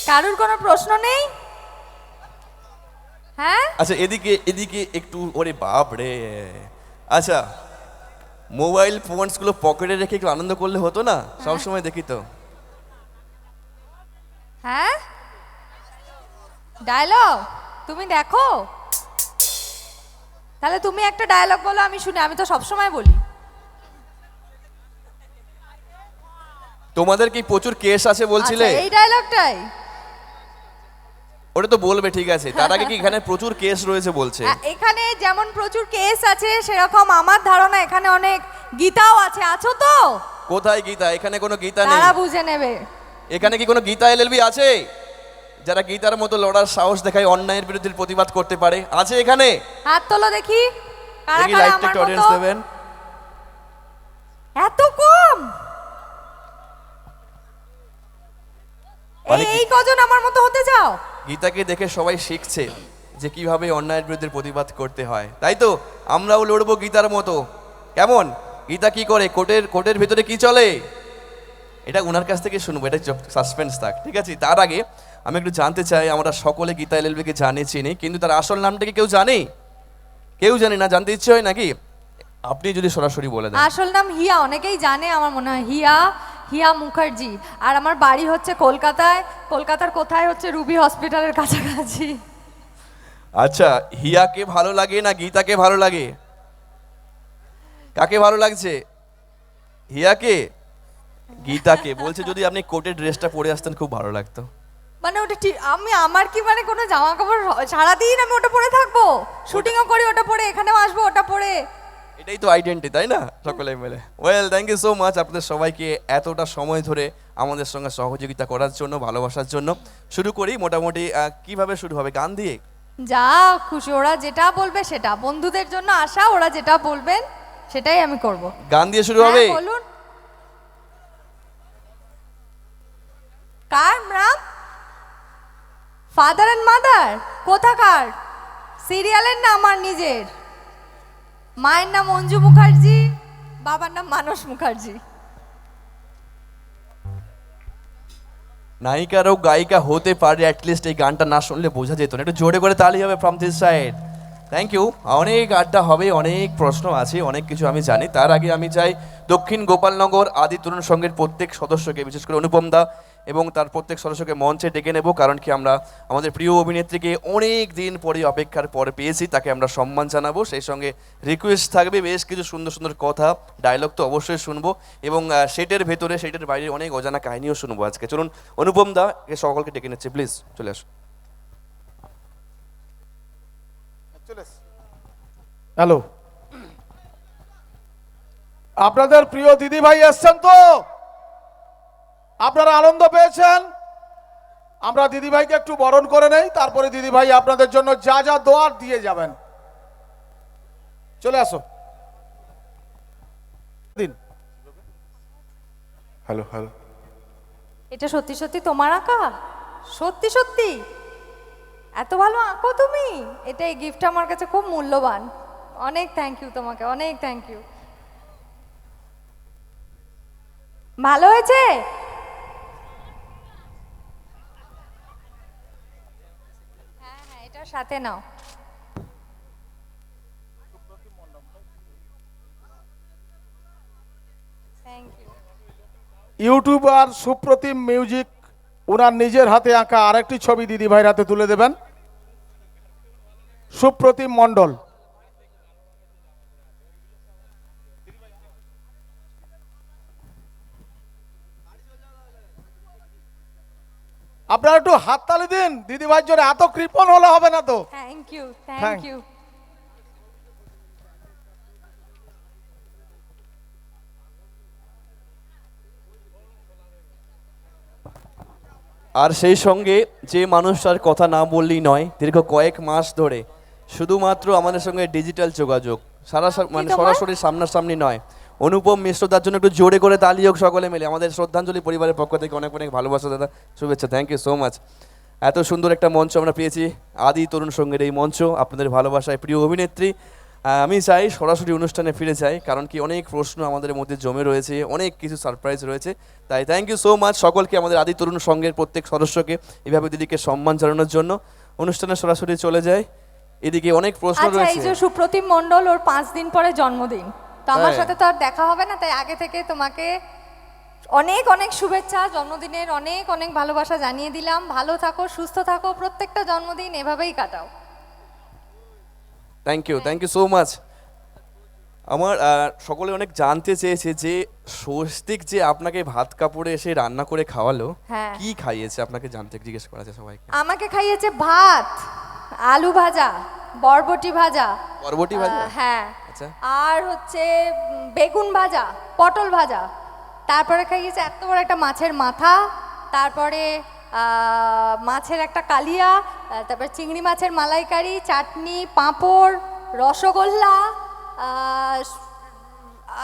কারুর কোনো প্রশ্ন নেই? হ্যাঁ আচ্ছা এদিকে এদিকে একটু, ওরে বাপ রে। আচ্ছা মোবাইল ফোনস গুলো পকেটে রেখে একটু আনন্দ করলে হতো না? সব সময় দেখি তো। হ্যাঁ ডায়লগ তুমি দেখো, তাহলে তুমি একটা ডায়লগ বলো, আমি শুনি। আমি তো সবসময় বলি। তোমাদের কি প্রচুর কেস আছে বলছিলে? আচ্ছা, এই ডায়লগটাই ওটা তো বলবে, ঠিক আছে। তার আগে কি এখানে প্রচুর কেস রয়েছে বলছে? এখানে যেমন প্রচুর কেস আছে, সেরকম আমার ধারণা এখানে অনেক গীতাও আছে। আছো তো? কোথায় গীতা? এখানে কোনো গীতা নেই। তারা বুঝে নেবে। এখানে কি কোনো গীতা এলএলবি আছে যারা গীতার মতো লড়ার সাহস দেখায়, অন্যায়ের বিরুদ্ধে প্রতিবাদ করতে পারে? আছে এখানে? হাত তোলো দেখি, কারা দেখি কারা লাইভটা আমার একটু অডিয়েন্স মতো। দেবেন। এত কম? মানে এই কজন আমার মতো হতে চাও? গীতাকে দেখে সবাই শিখছে যে কিভাবে অন্যায়ের বিরুদ্ধে প্রতিবাদ করতে হয়, তাই তো? আমরাও লড়বো গীতার মতো। কেমন? গীতা কি করে? কোর্টের ভিতরে কি চলে? এটা ওনার কাছ থেকে শুনবো, এটা সাসপেন্স থাক, ঠিক আছে? তার আগে আমি একটু জানতে চাই, আমরা সকলে গীতা এলএলবি কে জানি চিনি, কিন্তু তার আসল নামটা কি কেউ জানে? কেউ জানি না, জানতে ইচ্ছে হয় নাকি? আপনি যদি সরাসরি বলে দেন। আসল নাম হিয়া, অনেকেই জানে আমার মনে হয়। হিয়া হিয়া মুখার্জি। আর আমার বাড়ি হচ্ছে কলকাতায়। কলকাতার কোথায়? হচ্ছে রুবি হসপিটালের কাছাকাছি। আচ্ছা, হিয়াকে ভালো লাগে না গীতাকে ভালো লাগে? কাকে ভালো লাগছে? হিয়াকে? গীতাকে বলছে যদি আপনি কোটের ড্রেসটা পরে আসতেন খুব ভালো লাগতো। মানে ওটা ঠিক, আমার কি মানে কোনো জামা কাপড় সারাদিন আমি ওটা পরে থাকবো? শুটিংও করি ওটা পরে, এখানেও আসবো ওটা পরে। এটাই তো আইডেন্টি, তাই না? সকলে মিলে well, thank you so much আপনাদের সবাইকে এতটা সময় ধরে আমাদের সঙ্গে সহযোগিতা করার জন্য, ভালোবাসার জন্য। শুরু করি মোটামুটি। কিভাবে শুরু হবে? গান দিয়ে? যা খুশি, ওরা যেটা বলবে সেটা। বন্ধুদের জন্য আসা, ওরা যেটা বলবেন সেটাই আমি করব। গান দিয়ে শুরু হবে? হ্যাঁ, বলুন। কার নাম? Father and mother? কোথাকার সিরিয়ালের নাম? আমার নিজের মায়ের নাম অঞ্জু মুখার্জি, বাবার নাম মানস মুখার্জি। নায়িকারও গায়িকা হতে পারে, অ্যাটলিস্ট এই গানটা না শুনলে বোঝা যেত না। একটু জোরে করে তালি হবে from this side. Thank you. অনেক আড্ডা হবে, অনেক প্রশ্ন আছে, অনেক কিছু আমি জানি। তার আগে আমি চাই দক্ষিণ গোপালনগর আদি তরুণ সংঘের প্রত্যেক সদস্যকে, বিশেষ করে অনুপম দা এবং তার প্রত্যেক সদস্যকে মঞ্চে ডেকে নেব। কারণ কি, আমরা আমাদের প্রিয় অভিনেত্রীকে অনেক দিন পরে, অপেক্ষার পরে পেয়েছি, তাকে আমরা সম্মান জানাবো। সেই সঙ্গে রিকোয়েস্ট থাকবে বেশ কিছু সুন্দর সুন্দর কথা, ডায়লগ তো অবশ্যই শুনবো, এবং সেটের ভেতরে সেটের বাইরে অনেক অজানা কাহিনীও শুনবো আজকে। চলুন অনুপম দা সকলকে ডেকে নিচ্ছে, প্লিজ চলে আসুন। হ্যালো, আপনাদের প্রিয় দিদি ভাই এসছেন তো? আপনারা আনন্দ পেয়েছেন? আমরা দিদি ভাইকে একটু বরণ করে নেই, তারপরে দিদি ভাই আপনাদের জন্য যা যা দোয়ার দিয়ে যাবেন। চলে আসো। দিন। Hello hello. এটা সত্যি সত্যি তোমার আঁকা? সত্যি সত্যি এত ভালো আঁকো তুমি? এটা, এই গিফটটা আমার কাছে খুব মূল্যবান। অনেক থ্যাংক ইউ তোমাকে, অনেক থ্যাংক ইউ। ভালো হয়েছে? হ্যাঁ হ্যাঁ, এটার সাথে নাও। Thank you. YouTuber Supratim music ওনার নিজের হাতে আঁকা আরেকটি ছবি দিদি ভাইয়ের হাতে তুলে দেবেন। সুপ্রতিম মণ্ডল। আপনারা একটু হাততালি দিন দিদি ভাইয়ের জন্য। এত কৃপণ হলে হবে না তো। Thank you, thank Thank- you. আর সেই সঙ্গে যে মানুষটার কথা না বললেই নয়, দীর্ঘ কয়েক মাস ধরে শুধুমাত্র আমাদের সঙ্গে ডিজিটাল যোগাযোগ, মানে তোমার? সরাসরি সামনাসামনি নয়, অনুপম মিশ্রদার জন্য একটু জোরে করে তালি হোক সকলে মিলে। আমাদের শ্রদ্ধাঞ্জলি পরিবারের পক্ষ থেকে অনেক অনেক ভালোবাসা দাদা, শুভেচ্ছা, থ্যাংক ইউ সো মাচ। এত সুন্দর একটা মঞ্চ আমরা পেয়েছি, আদি তরুণ সংঘের এই মঞ্চ, আপনাদের ভালোবাসায় প্রিয় অভিনেত্রী আমি চাই সরাসরি অনুষ্ঠানে ফিরে যাই, কারণ কি অনেক প্রশ্ন আমাদের মধ্যে জমে রয়েছে, অনেক কিছু সারপ্রাইজ রয়েছে। তাই থ্যাংক ইউ সো মাচ সকলকে, আমাদের আদি তরুণ সংঘের প্রত্যেক সদস্যকে এভাবে দিদিকে সম্মান জানানোর জন্য। অনুষ্ঠানে সরাসরি চলে যায়, এদিকে অনেক প্রশ্ন আচ্ছা, এই রয়েছে। যে সুপ্রতিম মণ্ডল, ওর 5 দিন পরে জন্মদিন, তো আমার হ্যাঁ। সাথে তো আর দেখা হবে না, তাই আগে থেকে তোমাকে অনেক অনেক শুভেচ্ছা, জন্মদিনের অনেক অনেক ভালোবাসা জানিয়ে দিলাম। ভালো থাকো, সুস্থ থাকো, প্রত্যেকটা জন্মদিন এভাবেই কাটাও। Thank you so much. আমার সকলে অনেক জানতে চেয়েছে যে স্বস্তিক যে আপনাকে ভাত কাপড়ে এসে রান্না করে খাওয়ালো, হ্যাঁ। কি খাইয়েছে আপনাকে, জানতে জিজ্ঞেস করা আছে সবাইকে। আমাকে খাইয়েছে ভাত, আলু ভাজা, বরবটি ভাজা, বরবটি ভাজা? হ্যাঁ, আচ্ছা। আর হচ্ছে বেগুন ভাজা, পটল ভাজা, তারপরে খাইয়েছে এত বড় একটা মাছের মাথা, তারপরে মাছের একটা কালিয়া, তারপরে চিংড়ি মাছের মালাইকারি, চাটনি, পাঁপড়, রসগোল্লা,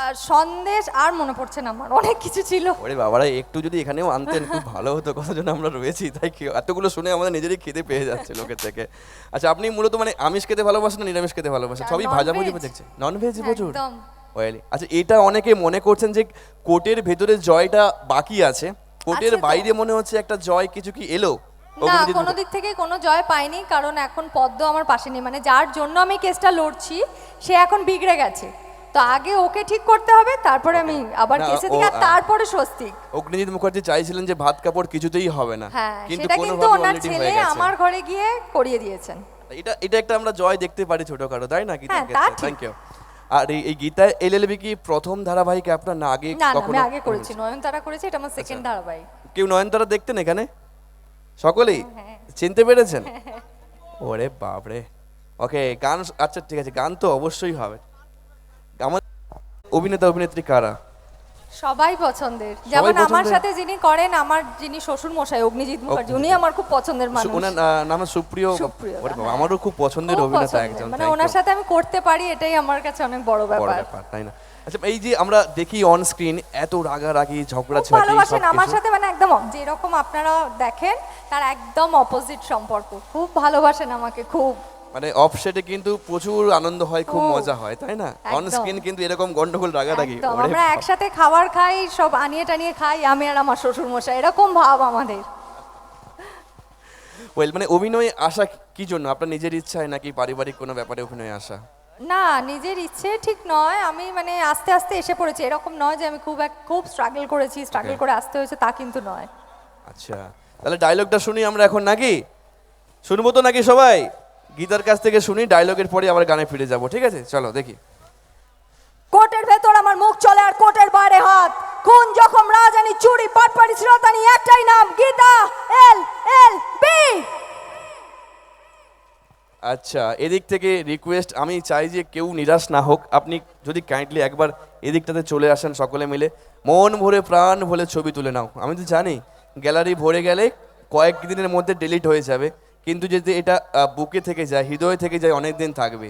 আর সন্দেশ, আর মনে পড়ছে না আমার, অনেক কিছু ছিল। ওরে বাবারা, একটু যদি এখানেও আনতেন খুব ভালো হতো, কথা জন্য আমরা রয়েছি, তাই কি এতগুলো শুনে আমাদের নিজেরই খেতে পেয়ে যাচ্ছে লোকের থেকে। আচ্ছা, আপনি মূলত মানে আমিষ খেতে ভালোবাসেন না নিরামিষ খেতে ভালোবাসেন? সবই ভাজাভুজি দেখছে, নন ভেজ প্রচুর। একদম। ওয়েল, আচ্ছা, এটা অনেকে মনে করছেন যে কোটের ভেতরে জয়টা বাকি আছে, কোটের আছে তো। বাইরে মনে হচ্ছে একটা জয় কিছু কি এলো? না, অগ্নিজিৎ কোনো দিক থেকে কোনো জয় পাইনি, কারণ এখন পদ্ম আমার পাশে নেই, মানে যার জন্য আমি কেসটা লড়ছি সে এখন বিগড়ে গেছে, তো আগে ওকে ঠিক করতে হবে, তারপরে আমি আবার না, কেসে ও, দিই, আর তারপরে স্বস্তিক। অগ্নিজিৎ মুখার্জি চাইছিলেন যে ভাত কাপড় কিছুতেই হবে না, হ্যাঁ, কিন্তু সেটা কিন্তু কোনোভাবে ওনার অলরেডি ছেলে হয়ে গেছে। আমার ঘরে গিয়ে করিয়ে দিয়েছেন। এটা এটা একটা আমরা জয় দেখতে পারি ছোটখাটো, তাই না? গীতার হ্যাঁ, তা ক্ষেত্রে ঠিক। Thank you. আর এই গীতা এলএলবি কি প্রথম ধারাবাহিক আপনার, না আগে না না, আমি কখনো আগে করেছি, নয়নতারা করেছি, এটা আমার সেকেন্ড ধারাবাহিক। কেউ নয়নতারা দেখতেন এখানে সকলেই? হ্যাঁ। চিনতে পেরেছেন? ওরে বাপরে। ওকে, গান, আচ্ছা ঠিক আছে, গান তো অবশ্যই হবে। আমার অভিনেতা অভিনেত্রী কারা? সবাই পছন্দের, যেমন আমার পছন্দের? সাথে যিনি করেন, আমার যিনি শ্বশুর মশাই অগ্নিজিৎ মুখার্জি, উনি আমার খুব পছন্দের মানুষ। ওনার নাম সুপ্রিয়। সুপ্রিয়, ওরে বাবা, হ্যাঁ। আমারও খুব পছন্দের খুব অভিনেতা পছন্দের, একজন। মানে thank ওনার you। সাথে আমি করতে পারি, এটাই আমার কাছে অনেক বড় বড় ব্যাপার। ব্যাপার, তাই না? আচ্ছা, এই যে আমরা দেখি অন স্ক্রিন এত রাগারাগি, ঝগড়া খুব ঝাঁটি, ভালোবাসেন আমার সবকিছু, সাথে, মানে একদম যেরকম আপনারা দেখেন তার একদম অপোজিট সম্পর্ক, খুব ভালোবাসেন আমাকে খুব। মানে অফসেটে কিন্তু প্রচুর আনন্দ হয়, খুব খুব। মজা হয়, তাই না? অন একদম। স্ক্রিন কিন্তু এরকম গন্ডগোল রাগারাগি। একদম, ওরে আমরা বাবা। একসাথে খাবার খাই, সব আনিয়ে টানিয়ে খাই, আমি আর আমার শ্বশুর মশাই, এরকম ভাব আমাদের। ওয়েল, মানে অভিনয়ে আসা কি জন্য? আপনার নিজের ইচ্ছায় নাকি পারিবারিক কোনো ব্যাপারে অভিনয়ে আসা? না, নিজের ইচ্ছে ঠিক নয়, আমি মানে আস্তে আস্তে এসে পড়েছি, এরকম নয় যে আমি খুব স্ট্রাগল করেছি, স্ট্রাগল করে আসতে হয়েছে, তা কিন্তু নয়। আচ্ছা, তাহলে ডায়লগটা শুনি আমরা এখন নাকি? শুনবো তো নাকি সবাই? গীতার কাছ থেকে শুনি, ডায়লগের পরে আবার গানে ফিরে যাব, ঠিক আছে? চলো দেখি। কোটের ভেতর আমার মুখ চলে আর কোটের বাইরে হাত, খুন জখম রাজানি চুরি পাটপাড়ি শ্রোতানি, একটাই নাম গীতা LLB। আচ্ছা, এদিক থেকে রিকোয়েস্ট, আমি চাই যে কেউ নিরাশ না হোক, আপনি যদি কাইন্ডলি একবার এদিকটাতে চলে আসেন, সকলে মিলে মন ভরে প্রাণ ভরে ছবি তুলে নাও। আমি তো জানি গ্যালারি ভরে গেলে কয়েক দিনের মধ্যে ডিলিট হয়ে যাবে, কিন্তু যদি এটা বুকে থেকে যায়, হৃদয় থেকে যায়, অনেক দিন থাকবে।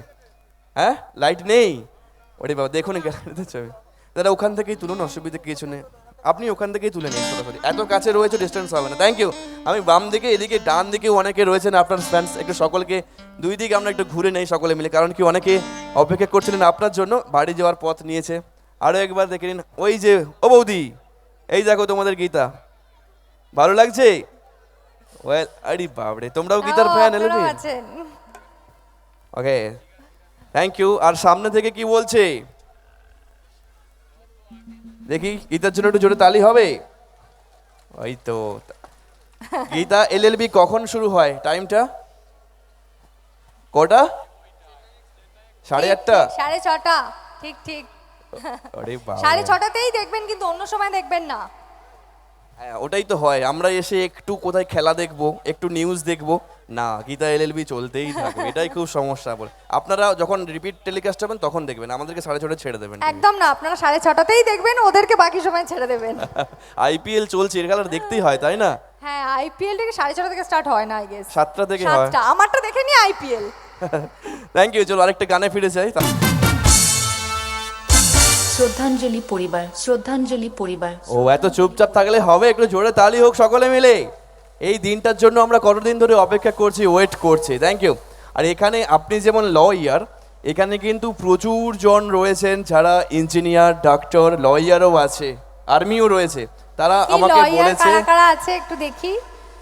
হ্যাঁ, লাইট নেই? ওরে বাবা, দেখুন গ্যালারিতে ছবি, দাদা ওখান থেকেই তুলুন, অসুবিধা কিছু নেই, আপনি ওখান থেকেই তুলে নিন সরাসরি, এত কাছে রয়েছে, ডিস্টেন্স হবে না। Thank you. আমি বাম দিকে, এদিকে ডান দিকেও অনেকে রয়েছেন আপনার ফ্যান্স, একটু সকলকে দুই দিকে আমরা একটু ঘুরে নেই সকলে মিলে, কারণ কি অনেকে অপেক্ষা করছিলেন আপনার জন্য, বাড়ি যাওয়ার পথ নিয়েছে। আরও একবার দেখে নিন, ওই যে ও বৌদি, এই দেখো তোমাদের গীতা, ভালো লাগছে? ওয়েল, আরে বাবরে, তোমরাও গীতার ফ্যান এলবি? আপনারাও আছেন। ওকে, থ্যাংক ইউ। আর সামনে থেকে কি বলছে দেখি, গীতার জন্য একটু জোরে তালি হবে। ওই তো, গীতা LLB কখন শুরু হয়? টাইমটা কটা? 8:30? 6:30, ঠিক ঠিক। আরে বাবা, 6:30তেই দেখবেন, কিন্তু অন্য সময় দেখবেন না। হ্যাঁ, ওটাই তো হয়, আমরা এসে একটু কোথায় খেলা দেখবো, একটু নিউজ দেখবো, না গীতা LLB চলতেই থাকবে, এটাই খুব সমস্যা বলে। আপনারা যখন রিপিট টেলিকাস্ট হবেন তখন দেখবেন, আমাদেরকে 6:30 ছেড়ে দেবেন। একদম না, আপনারা 6:30তেই দেখবেন, ওদেরকে বাকি সময় ছেড়ে দেবেন। IPL চলছে, এর খেলা দেখতেই হয়, তাই না? হ্যাঁ, IPL থেকে 6:30 থেকে স্টার্ট হয় না, আই গেস 7টা থেকে হয়। 7টা, আমারটা দেখে নি IPL। Thank you. চলো আরেকটা গানে ফিরে যাই। শ্রদ্ধাঞ্জলি পরিবার, শ্রদ্ধাঞ্জলি পরিবার। ও, এত চুপচাপ থাকলে হবে? একটু জোরে তালি হোক সকলে মিলে। এই দিনটার জন্য আমরা কতদিন ধরে অপেক্ষা করছি, ওয়েট করছি। Thank you. আর এখানে আপনি যেমন লয়ার, এখানে কিন্তু প্রচুর জন রয়েছেন যারা ইঞ্জিনিয়ার, ডাক্তার, লয়ারও আছে, আর্মিও রয়েছে। তারা কি আমাকে লয়ার বলেছে, কারা কারা আছে একটু দেখি।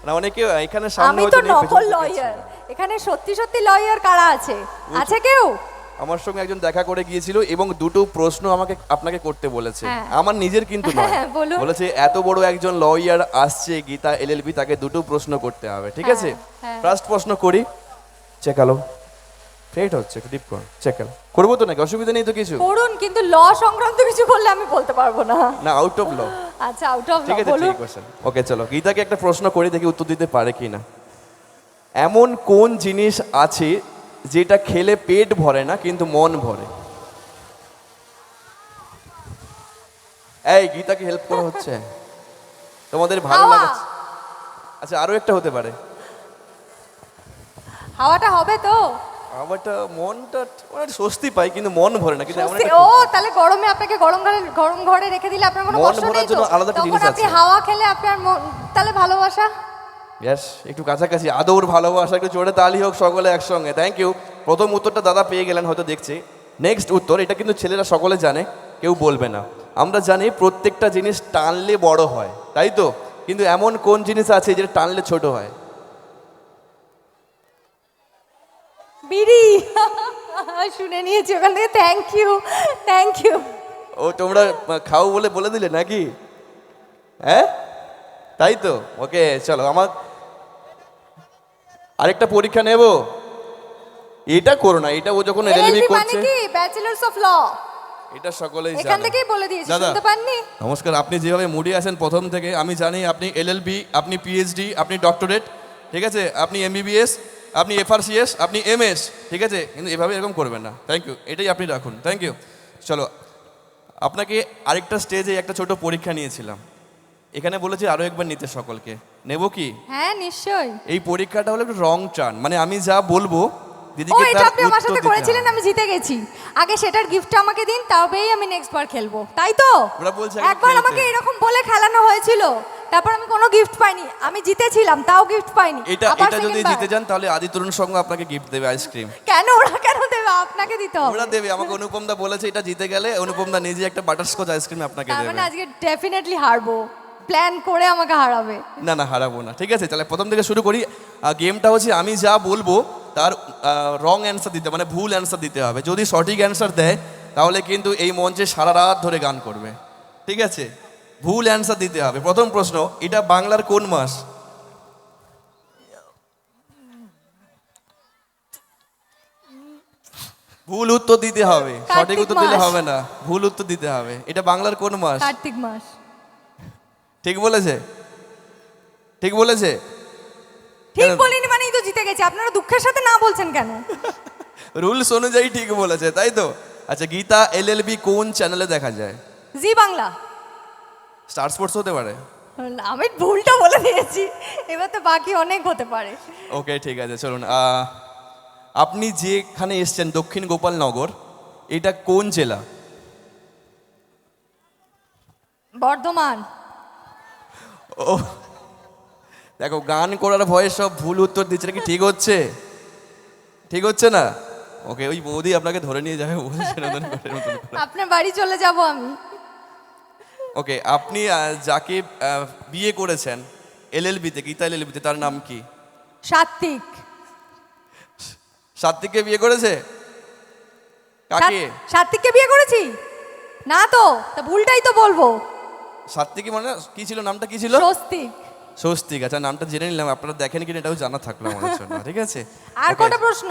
না অনেকে এখানে সামনে আমি তো হয়তো নেই, পেছন নকল থেকে লয়ার, এখানে সত্যি সত্যি লয়ার কারা আছে? আছে কেউ? আমার সঙ্গে একজন দেখা করে গিয়েছিল এবং দুটো প্রশ্ন আপনাকে করতে বলেছে। হ্যাঁ। আমার নিজের কিন্তু নয়, হ্যাঁ, বলুন। বলেছে এত বড় একজন লয়ার আসছে গীতা এলএলবি, তাকে দুটো প্রশ্ন করতে হবে, ঠিক হ্যাঁ, আছে? হ্যাঁ। ফার্স্ট প্রশ্ন করি, চেকালো ফেট হচ্ছে, একটু ডিপ কর, চেকালো করবো তো নাকি? অসুবিধা নেই তো কিছু? করুন, কিন্তু ল সংক্রান্ত কিছু করলে আমি বলতে পারবো না। না, আউট অফ ল। আচ্ছা, আউট অফ ল, ঠিক আছে, বলুন। ঠিক আছে। ওকে চলো, গীতাকে একটা প্রশ্ন করি, দেখি উত্তর দিতে পারে কিনা। এমন কোন জিনিস আছে যেটা খেলে পেট ভরে না কিন্তু মন ভরে? এই গীতাকে হেল্প করা হচ্ছে, তোমাদের ভালো হাওয়া। লাগাচ্ছে? আচ্ছা, আরো একটা হতে পারে। হাওয়াটা হবে তো? আমারটা মনটা অনেক স্বস্তি পাই কিন্তু মন ভরে না, কিন্তু এমন সত্যি? একটা ও, তাহলে গরমে আপনাকে গরম ঘরে রেখে দিলে আপনার কোনো মন কষ্ট ভরার নেই তো? জন্য আলাদা একটা তখন জিনিস আপনি আছে। হাওয়া খেলে আপনার তাহলে ভালোবাসা। ব্যাস, একটু কাছাকাছি, আদর ভালোবাসা, একটু জোরে তালি হোক সকলে একসঙ্গে। Thank you. প্রথম উত্তরটা দাদা পেয়ে গেলেন হয়তো, দেখছি। নেক্সট উত্তর, এটা কিন্তু ছেলেরা সকলে জানে, কেউ বলবে না। আমরা জানি প্রত্যেকটা জিনিস টানলে বড় হয়, তাই তো? কিন্তু এমন কোন জিনিস আছে যেটা টানলে ছোট হয়? বিড়ি। শুনে নিয়েছি ওখান থেকে, থ্যাংক ইউ, থ্যাংক ইউ। ও, তোমরা খাও বলে বলে দিলে নাকি? হ্যাঁ, তাই তো। ওকে চলো, আমার আরেকটা পরীক্ষা নেব। এটা করো না, এটা ও যখন এলএলবি LLB মানে করছে, কি? Bachelors of law. এটা সকলেই এখান জানে। থেকেই বলে দিয়েছি, দাদা, শুনতে পাননি? নমস্কার। আপনি যেভাবে মুডে আছেন প্রথম থেকে আমি জানি, আপনি এলএলবি, আপনি পিএইচডি, আপনি ডক্টরেট, ঠিক আছে, আপনি এমবিবিএস, আপনি এফআরসিএস, আপনি এমএস, ঠিক আছে, কিন্তু এভাবে এরকম করবেন না। থ্যাংক ইউ, এটাই আপনি রাখুন। Thank you. চলো, আপনাকে আরেকটা স্টেজে একটা ছোট পরীক্ষা নিয়েছিলাম, এখানে বলেছি আরও একবার নিতে সকলকে। নেব কি? হ্যাঁ, নিশ্চয়ই। এই পরীক্ষাটা হলো একটু রং টার্ন, মানে আমি যা বলবো ও, দিদিকে এটা তার আপনি আমার উত্তর সাথে দিতে করেছিলেন, হবে। আমি জিতে গেছি। আগে সেটার গিফটটা আমাকে দিন, তবেই আমি নেক্সট বার খেলবো, তাই তো? ওরা বলছে আগে একবার খেলতে। আমাকে এরকম বলে খেলানো হয়েছিল, তারপর আমি কোনো গিফট পাইনি। আমি জিতেছিলাম, তাও গিফট পাইনি। এটা আবার এটা যদি second বার। জিতে যান তাহলে আদি তরুণ সঙ্গ আপনাকে গিফট দেবে, আইসক্রিম। কেন? ওরা কেন দেবে? আপনাকে দিতে হবে। ওরা দেবে, আমাকে অনুপম দা বলেছে এটা জিতে গেলে অনুপম দা নিজে একটা বাটারস্কচ আইসক্রিম আপনাকে তার দেবে। মানে আজকে ডেফিনেটলি হারবো, প্ল্যান করে আমাকে হারাবে। না না, হারাবো না, ঠিক আছে। তাহলে প্রথম থেকে শুরু করি। গেমটা হচ্ছে আমি যা বলবো তার রং অ্যান্সার দিতে, মানে ভুল অ্যান্সার দিতে হবে। যদি সঠিক অ্যান্সার দেয় তাহলে কিন্তু এই মঞ্চে সারা রাত ধরে গান করবে, ঠিক আছে? ভুল অ্যান্সার দিতে হবে। প্রথম প্রশ্ন, এটা বাংলার কোন মাস? ভুল উত্তর দিতে হবে, সঠিক কার্তিক উত্তর দিলে মাস। হবে না, ভুল উত্তর দিতে হবে। এটা বাংলার কোন মাস? কার্তিক মাস। ঠিক বলেছে? ঠিক বলেছে? ঠিক কেন? বলিনি মানেই তো জিতে গেছি। আপনারা দুঃখের সাথে না বলছেন কেন? রুলস অনুযায়ী ঠিক বলেছে, তাই তো? আচ্ছা, গীতা এলএলবি কোন চ্যানেলে দেখা যায়? জি বাংলা। স্টার স্পোর্টস হতে পারে? আমি ভুলটা বলে দিয়েছি, এবার তো বাকি অনেক হতে পারে। ওকে, ঠিক আছে, চলুন। আপনি যেখানে এসছেন দক্ষিণ গোপালনগর, এটা কোন জেলা? বর্ধমান। ও দেখো, গান করার ভয়ে সব ভুল উত্তর দিচ্ছে, নাকি ঠিক হচ্ছে? ঠিক হচ্ছে না? ওকে, ওই বৌদি আপনাকে ধরে নিয়ে যাবে বলছে নতুন করে, নতুন করে। আপনার বাড়ি চলে যাব আমি। ওকে, আপনি যাকে বিয়ে করেছেন এলএলবিতে, গীতা এলএলবিতে, তার নাম কি? সাত্বিক। সাত্বিককে বিয়ে করেছে? কাকে? সাত্বিককে বিয়ে করেছি না তো, তা ভুলটাই তো বলবো। সাত্বিক মানে কি ছিল, নামটা কি ছিল? স্বস্তিক। স্বস্তিক। আচ্ছা, নামটা জেনে নিলাম, আপনারা দেখেন কিনা এটাও জানা থাকলো আমাদের জন্য, ঠিক আছে? আর Okay, কটা প্রশ্ন?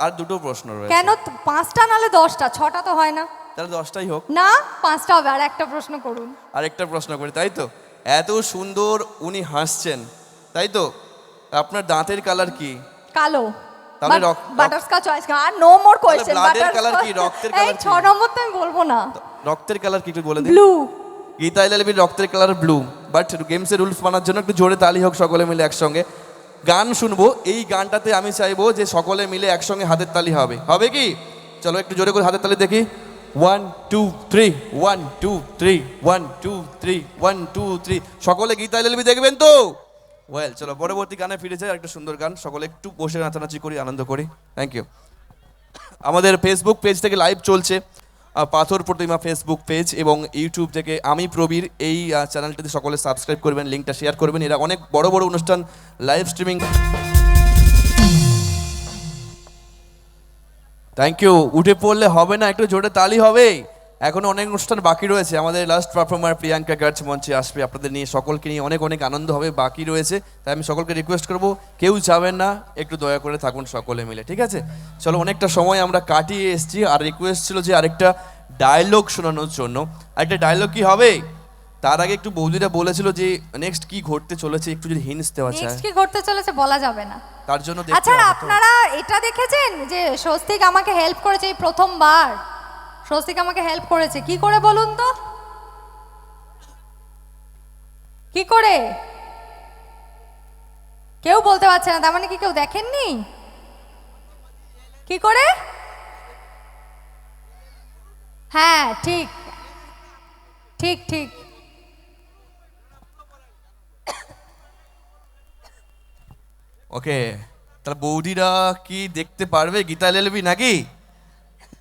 আর দুটো প্রশ্ন রয়েছে। কেন? 5টা নালে 10টা, 6টা তো হয় না। তাহলে 10টাই হোক। না, 5টা হবে। আর একটা প্রশ্ন করুন। আরেকটা প্রশ্ন করি, তাই তো? এত সুন্দর উনি হাসছেন, তাই তো? আপনার দাঁতের কালার কি? কালো। তাহলে বাটারস্কচ আইসক্রিম। আর নো মোর কোয়েশ্চেন। blood-এর colour কি? রক্তের colour এই কি? 6 নম্বর তো আমি বলবো না। রক্তের কালার কি একটু বলে দিন। ব্লু। গীতা এলএলবির রক্তের কালার ব্লু। বাট গেমসের রুলস মানার জন্য একটু জোরে তালি হোক সকলে মিলে একসঙ্গে। গান শুনবো, এই গানটাতে আমি চাইবো যে সকলে মিলে একসঙ্গে হাতের তালি হবে। হবে কি? চলো একটু জোরে করে হাতের তালি দেখি। 1 2 3 1 2 3 1 2 3 1 2 3। সকলে গীতা এলএলবি দেখবেন তো? ওয়েল, চলো পরবর্তী গানে ফিরে যাই। একটা সুন্দর গান, সকলে একটু বসে নাচানাচি করি, আনন্দ করি। Thank you. আমাদের ফেসবুক পেজ থেকে লাইভ চলছে, পাথর প্রতিমা ফেসবুক পেজ, এবং ইউটিউব থেকে আমি প্রবীর এই চ্যানেলটাতে সকলে সাবস্ক্রাইব করবেন, লিঙ্কটা শেয়ার করবেন। এরা অনেক বড় বড় অনুষ্ঠান লাইভ স্ট্রিমিং। Thank you. উঠে পড়লে হবে না, একটু জোরে তালি হবে। এখনো অনেক অনুষ্ঠান বাকি রয়েছে। আমাদের লাস্ট পারফর্মার প্রিয়াঙ্কা গার্জ মঞ্চে আসবে, আপনাদের নিয়ে সকলকে নিয়ে অনেক অনেক আনন্দ হবে, বাকি রয়েছে। তাই আমি সকলকে রিকোয়েস্ট করব, কেউ যাবেন না, একটু দয়া করে থাকুন সকলে মিলে, ঠিক আছে? চলো, অনেকটা সময় আমরা কাটিয়ে এসেছি, আর রিকোয়েস্ট ছিল যে আরেকটা ডায়লগ শোনানোর জন্য। আরেকটা ডায়লগ কি হবে? তার আগে একটু বৌদিরা বলেছিল যে নেক্সট কি ঘটতে চলেছে, একটু যদি হিন্টস দেওয়া যায়। নেক্সট কি করতে চলেছে বলা যাবে না। তার জন্য দেখতে আচ্ছা, হবে তো। আপনারা এটা দেখেছেন যে স্বস্তিক আমাকে হেল্প করেছে এই প্রথমবার? স্বস্তিক আমাকে হেল্প করেছে কি করে বলুন তো? কি করে? কেউ বলতে পারছে না, তার মানে কি কেউ দেখেননি? কি করে? হ্যাঁ, ঠিক ঠিক ঠিক। ওকে, তাহলে বৌদিরা কি দেখতে পারবে গীতা এলএলবি নাকি?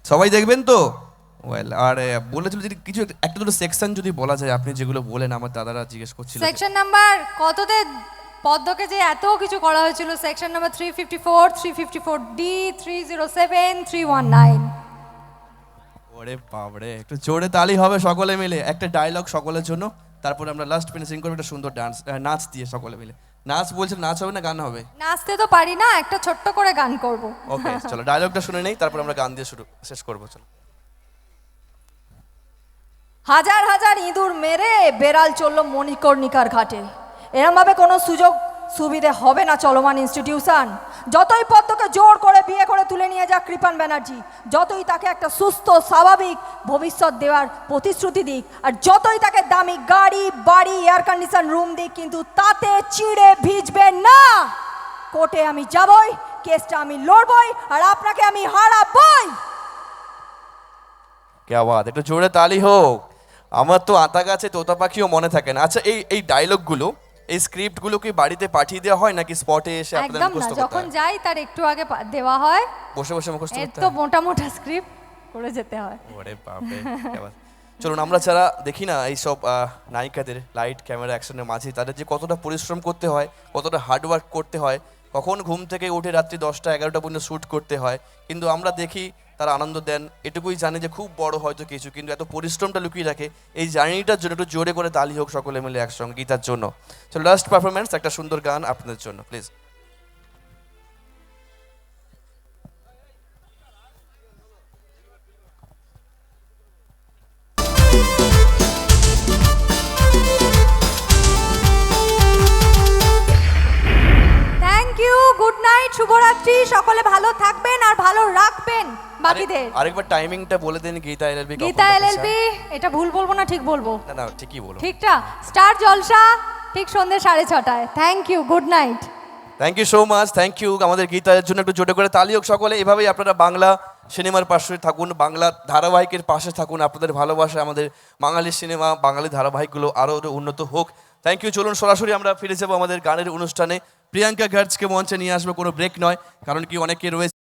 সবাই দেখবেন তো? ওয়েল, আর বলেছিল যদি কিছু একটা দুটো সেকশন যদি বলা যায়, আপনি যেগুলো বলেন, আমার দাদারা জিজ্ঞেস করছিল। সেকশন নাম্বার কততে পদ্মকে যে এত কিছু করা হয়েছিল? Section number 354, 354D, 307, 319। ওরে বাবরে, একটু জোরে তালি হবে সকলে মিলে। একটা ডায়লগ সকলের জন্য, তারপরে আমরা লাস্ট ফিনিশিং করবো একটা সুন্দর ডান্স, নাচ দিয়ে সকলে মিলে। নাচ বলছেন, নাচ হবে না গান হবে? নাচতে তো পারি না, একটা ছোট্ট করে গান করব। ওকে, চলো ডায়লগটা শুনে নেই, তারপর আমরা গান দিয়ে শেষ করবো। চলো। হাজার হাজার ইঁদুর মেরে বেড়াল চলল মণিকর্ণিকার ঘাটে। এরমভাবে কোনো সুযোগ সুবিধে হবে না চলমান ইনস্টিটিউশন। যতই পদ্মকে জোর করে বিয়ে করে তুলে নিয়ে যাক কৃপান ব্যানার্জি, যতই তাকে একটা সুস্থ স্বাভাবিক ভবিষ্যৎ দেওয়ার প্রতিশ্রুতি দিক, আর যতই তাকে দামি গাড়ি বাড়ি এয়ার কন্ডিশন রুম দিক, কিন্তু তাতে চিড়ে ভিজবে না। কোর্টে আমি যাবই, কেসটা আমি লড়বই, আর আপনাকে আমি হারাবই। কে বাত, একটু জোরে তালি হোক। আমার তো আতা গাছে তোতা পাখিও মনে থাকে না। আচ্ছা, এই ডায়লগগুলো, এই স্ক্রিপ্টগুলো কি বাড়িতে পাঠিয়ে দেওয়া হয় নাকি স্পটে এসে আপনাদের একদম না, মুখস্থ করতে যখন হয়? যাই তার একটু আগে দেওয়া হয়। বসে বসে মুখস্থ এর করতে তো হয়? মোটা মোটা স্ক্রিপ্ট করে যেতে হয়। ওরে বাপরে, কে বাত। চলুন, আমরা যারা দেখি না এইসব নায়িকাদের লাইট ক্যামেরা অ্যাকশনের মাঝে, তাদের যে কতটা পরিশ্রম করতে হয়, কতটা হার্ডওয়ার্ক করতে হয়, কখন ঘুম থেকে উঠে রাত্রি 10টা 11টা পর্যন্ত শ্যুট করতে হয়, কিন্তু আমরা দেখি তারা আনন্দ দেন, এটুকুই জানে যে খুব বড় হয়তো কিছু, কিন্তু এত পরিশ্রমটা লুকিয়ে রাখে। এই জার্নিটার জন্য একটু জোরে করে তালি হোক সকলে মিলে একসঙ্গে গীতার জন্য। চলো, লাস্ট পারফরমেন্স, একটা সুন্দর গান আপনাদের জন্য, please. Thank you, good night, শুভরাত্রি। সকলে ভালো থাকবেন আর ভালো রাখবেন বাকিদের। আরেকবার টাইমিংটা বলে দিন গীতা এলএলবি। গীতা এলএলবি, এটা ভুল বলবো না ঠিক বলবো? না না, ঠিকই বলো। ঠিকটা? স্টার জলসা ঠিক সন্ধ্যে 6:30টায়। Thank you, good night. Thank you so much, thank you. আমাদের গীতার জন্য একটু জোরে করে তালি হোক সকলে। এভাবেই আপনারা বাংলা সিনেমার পাশে থাকুন, বাংলা ধারাবাহিকের পাশে থাকুন। আপনাদের ভালোবাসা আমাদের বাঙালি সিনেমা, বাঙালি ধারাবাহিকগুলো আরও উন্নত হোক। Thank you. চলুন সরাসরি আমরা ফিরে যাবো আমাদের গানের অনুষ্ঠানে। প্রিয়াঙ্কা গার্জকে মঞ্চে নিয়ে আসবো, কোনো ব্রেক নয়, কারণ কি অনেকে রয়েছে।